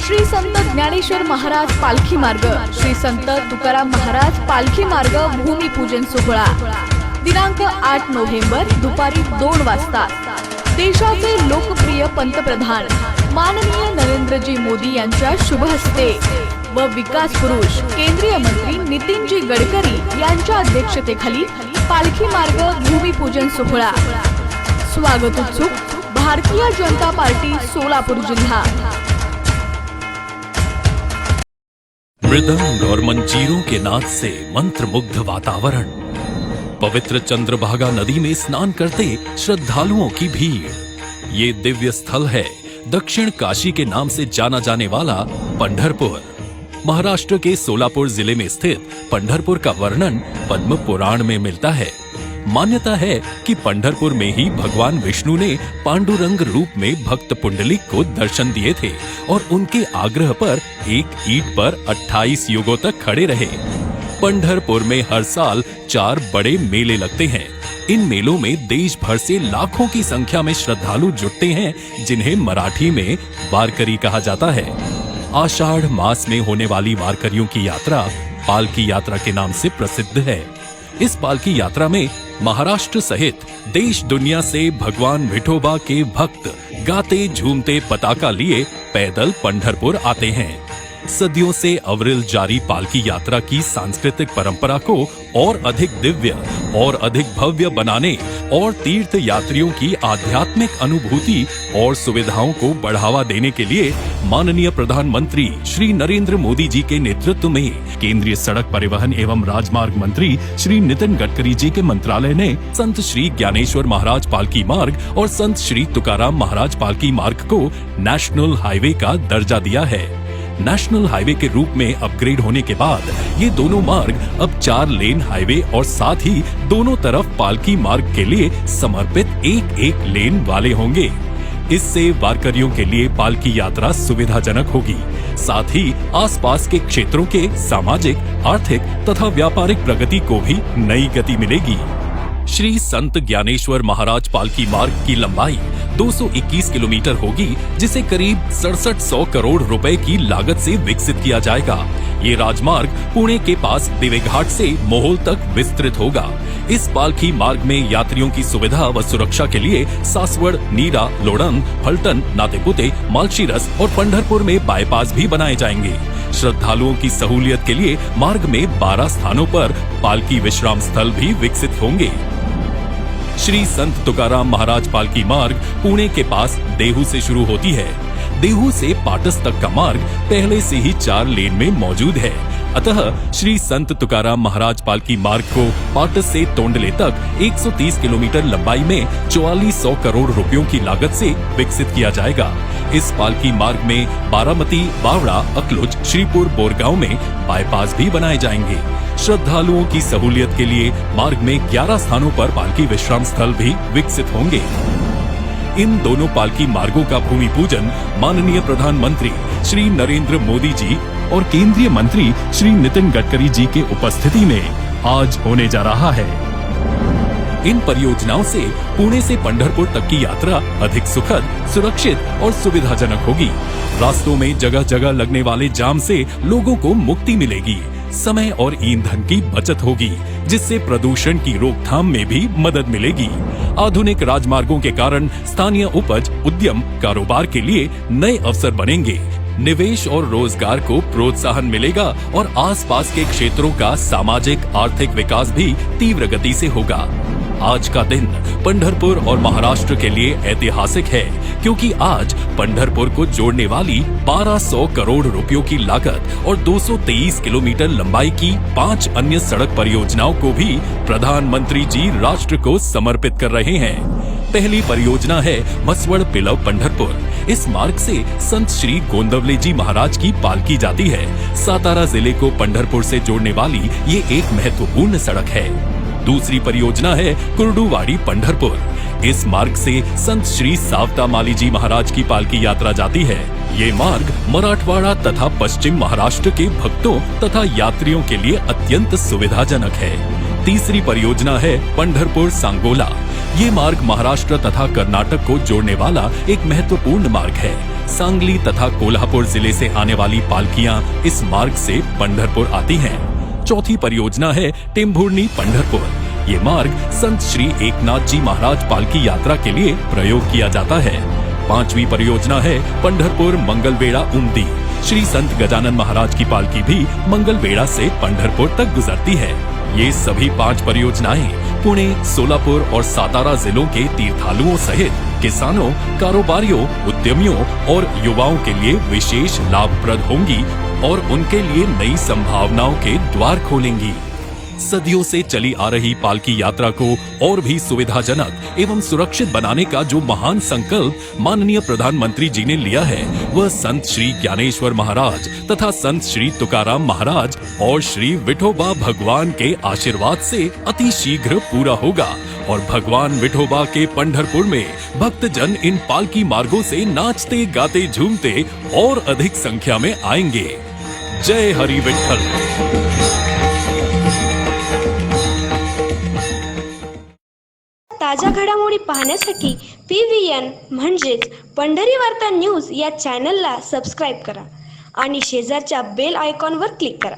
श्री संत ज्ञानेश्वर महाराज पालखी मार्ग, श्री संत तुकाराम महाराज पालखी मार्ग भूमिपूजन सोहळा दिनांक 8 नोव्हेंबर दुपारी 2 वाजता देशाचे लोकप्रिय पंतप्रधान माननीय नरेंद्रजी मोदी यांच्या शुभ हस्ते व विकास पुरुष केंद्रीय मंत्री नितीनजी गडकरी यांच्या अध्यक्षतेखाली पालखी मार्ग भूमिपूजन सोहळा। स्वागत उत्सुक भारतीय जनता पार्टी सोलापूर जिल्हा। मृदंग और मंजीरों के नाद से मंत्रमुग्ध वातावरण, पवित्र चंद्रभागा नदी में स्नान करते श्रद्धालुओं की भीड़। ये दिव्य स्थल है दक्षिण काशी के नाम से जाना जाने वाला पंढरपुर। महाराष्ट्र के सोलापुर जिले में स्थित पंढरपुर का वर्णन पद्म पुराण में मिलता है। मान्यता है कि पंढरपुर में ही भगवान विष्णु ने पांडुरंग रूप में भक्त पुंडलिक को दर्शन दिए थे और उनके आग्रह पर एक ईंट पर 28 युगों तक खड़े रहे। पंढरपुर में हर साल 4 बड़े मेले लगते हैं। इन मेलों में देश भर से लाखों की संख्या में श्रद्धालु जुटते हैं, जिन्हें मराठी में वारकरी कहा जाता है। आषाढ़ मास में होने वाली वारकरियों की यात्रा पालकी यात्रा के नाम से प्रसिद्ध है। इस पालकी यात्रा में महाराष्ट्र सहित देश दुनिया से भगवान विठोबा के भक्त गाते झूमते पताका लिए पैदल पंढरपुर आते हैं। सदियों से अविरल जारी पालकी यात्रा की सांस्कृतिक परंपरा को और अधिक दिव्य और अधिक भव्य बनाने और तीर्थ यात्रियों की आध्यात्मिक अनुभूति और सुविधाओं को बढ़ावा देने के लिए माननीय प्रधानमंत्री श्री नरेंद्र मोदी जी के नेतृत्व में केंद्रीय सड़क परिवहन एवं राजमार्ग मंत्री श्री नितिन गडकरी जी के मंत्रालय ने संत श्री ज्ञानेश्वर महाराज पालकी मार्ग और संत श्री तुकाराम महाराज पालकी मार्ग को नेशनल हाईवे का दर्जा दिया है। नेशनल हाईवे के रूप में अपग्रेड होने के बाद ये दोनों मार्ग अब 4 लेन हाईवे और साथ ही दोनों तरफ पालकी मार्ग के लिए समर्पित एक लेन वाले होंगे। इससे वारकरियों के लिए पालकी यात्रा सुविधाजनक होगी, साथ ही आसपास के क्षेत्रों के सामाजिक, आर्थिक तथा व्यापारिक प्रगति को भी नई गति मिलेगी। श्री संत ज्ञानेश्वर महाराज पालकी मार्ग की लंबाई 221 किलोमीटर होगी, जिसे करीब 6700 करोड़ रुपए की लागत से विकसित किया जाएगा। ये राजमार्ग पुणे के पास दिवेघाट से मोहोल तक विस्तृत होगा। इस पालकी मार्ग में यात्रियों की सुविधा व सुरक्षा के लिए सासवड़, नीरा, लोणंद, फलटन, नातेपुते, मालशीरस और पंढरपुर में बाईपास भी बनाए जाएंगे। श्रद्धालुओं की सहूलियत के लिए मार्ग में 12 स्थानों पर पालकी विश्राम स्थल भी विकसित होंगे। श्री संत तुकाराम महाराज पालकी मार्ग पुणे के पास देहू से शुरू होती है। देहू से पाटस तक का मार्ग पहले से ही 4 लेन में मौजूद है। अतः श्री संत तुकाराम महाराज पालकी मार्ग को पाटस से तोंडले तक 130 किलोमीटर लंबाई में 4400 करोड़ रुपयों की लागत से विकसित किया जाएगा। इस पालकी मार्ग में बारामती, बावड़ा, अकलुज, श्रीपुर, बोरगांव में बाईपास भी बनाए जाएंगे। श्रद्धालुओं की सहूलियत के लिए मार्ग में 11 स्थानों पर पालकी विश्राम स्थल भी विकसित होंगे। इन दोनों पालकी मार्गों का भूमि पूजन माननीय प्रधानमंत्री श्री नरेंद्र मोदी जी और केंद्रीय मंत्री श्री नितिन गडकरी जी के उपस्थिति में आज होने जा रहा है। इन परियोजनाओं से पुणे से पंढरपुर तक की यात्रा अधिक सुखद, सुरक्षित और सुविधाजनक होगी। रास्तों में जगह जगह लगने वाले जाम से लोगों को मुक्ति मिलेगी। समय और ईंधन की बचत होगी, जिससे प्रदूषण की रोकथाम में भी मदद मिलेगी। आधुनिक राजमार्गों के कारण स्थानीय उपज, उद्यम, कारोबार के लिए नए अवसर बनेंगे। निवेश और रोजगार को प्रोत्साहन मिलेगा और आसपास के क्षेत्रों का सामाजिक, आर्थिक विकास भी तीव्र गति से होगा। आज का दिन पंढरपुर और महाराष्ट्र के लिए ऐतिहासिक है, क्योंकि आज पंढरपुर को जोड़ने वाली 1200 करोड़ रुपयों की लागत और 223 किलोमीटर लंबाई की 5 अन्य सड़क परियोजनाओं को भी प्रधानमंत्री जी राष्ट्र को समर्पित कर रहे हैं। पहली परियोजना है मसवड़ पिलव पंढरपुर। इस मार्ग से संत श्री गोंदवले जी महाराज की पालकी जाती है। सातारा जिले को पंढरपुर से जोड़ने वाली ये एक महत्वपूर्ण सड़क है। दूसरी परियोजना है कुर्डुवाड़ी पंढरपुर। इस मार्ग से संत श्री सावता माली जी महाराज की पालकी यात्रा जाती है। ये मार्ग मराठवाड़ा तथा पश्चिम महाराष्ट्र के भक्तों तथा यात्रियों के लिए अत्यंत सुविधाजनक है। तीसरी परियोजना है पंढरपुर सांगोला। ये मार्ग महाराष्ट्र तथा कर्नाटक को जोड़ने वाला एक महत्वपूर्ण मार्ग है। सांगली तथा कोल्हापुर जिले से आने वाली पालकियां इस मार्ग से पंढरपुर आती हैं। चौथी परियोजना है टेम्भुर्णी पंढरपुर। ये मार्ग संत श्री एकनाथ जी महाराज पालकी यात्रा के लिए प्रयोग किया जाता है। पांचवी परियोजना है पंढरपुर मंगलवेढ़ा उमदी। श्री संत गजानन महाराज की पालकी भी मंगलवेढ़ा से पंढरपुर तक गुजरती है। ये सभी 5 परियोजनाएं पुणे, सोलापुर और सातारा जिलों के तीर्थालुओं सहित किसानों, कारोबारियों, उद्यमियों और युवाओं के लिए विशेष लाभप्रद होंगी और उनके लिए नई संभावनाओं के द्वार खोलेंगी। सदियों से चली आ रही पालकी यात्रा को और भी सुविधाजनक एवं सुरक्षित बनाने का जो महान संकल्प माननीय प्रधानमंत्री जी ने लिया है, वह संत श्री ज्ञानेश्वर महाराज तथा संत श्री तुकाराम महाराज और श्री विठोबा भगवान के आशीर्वाद से अति शीघ्र पूरा होगा और भगवान विठोबा के पंढरपुर में भक्तजन इन पालकी मार्गों से नाचते गाते झूमते और अधिक संख्या में आएंगे। जय हरि विठ्ठल। ताज्या घडामोडी पाहण्यासाठी PVN म्हणजेच पंढरी वार्ता न्यूज या चॅनलला सबस्क्राईब करा आणि शेजारच्या बेल आयकॉनवर क्लिक करा।